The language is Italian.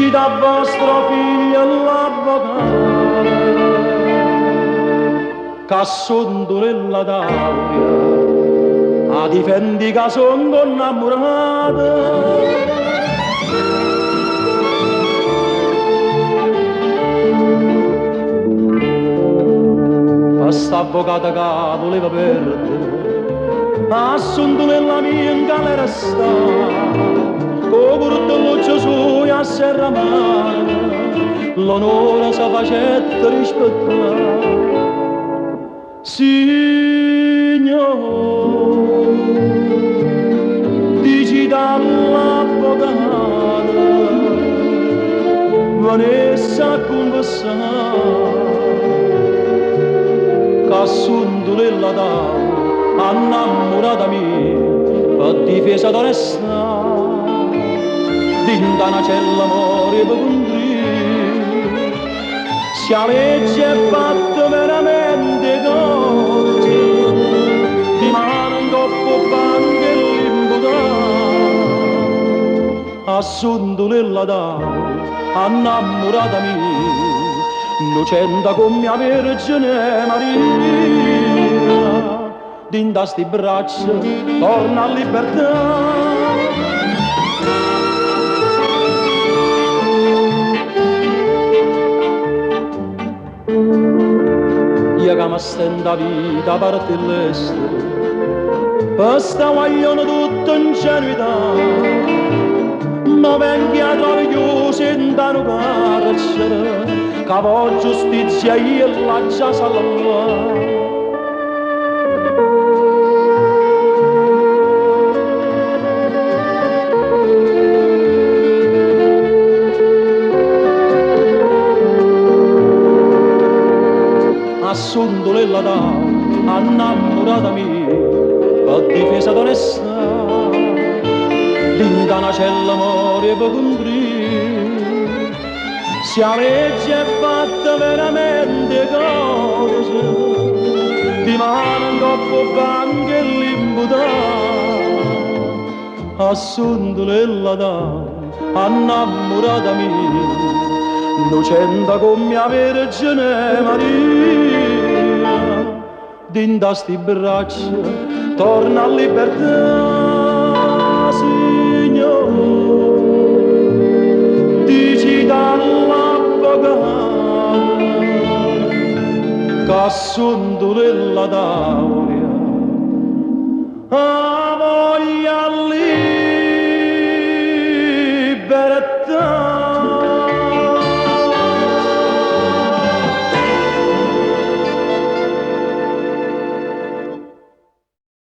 dici da vostro figlio l'avvocato che son nella tavola a difendi che son innamorata. Questa avvocata che voleva perdere assunto nella mia in galera sta con curtelluccio su a serramare l'onore sa facetta rispettare. Signor, dici dall'avvocata Vanessa a conversare che assunto nella tavola innamorata mia per difesa d'onestà d'indana c'è l'amore per contrì se la legge è fatta veramente cose di mano in coppo banca e l'imputato assunto nella tavola innamorata mia innocente come mia Vergine Maria, dinda sti braccia torna a libertà. Io che mi stendo a vita a parte l'estero, per sta guaglione tutta ingenuità, ma vengi a trovare chiusi in tano carcere, che poi giustizia io la già salva. Assunto nella tavola, innamorata mia, per difesa d'onestà, d'indana c'è l'amore per contrì, se la legge è fatta veramente cose, di mano in coppo banca e l'imputato, assunto nella tavola, innamorata mia, innocente come mia Vergine Maria, dinda sti braccia torna a libertà. Signor, dici dall'avvocato che assunto nella tavola a voglia libertà.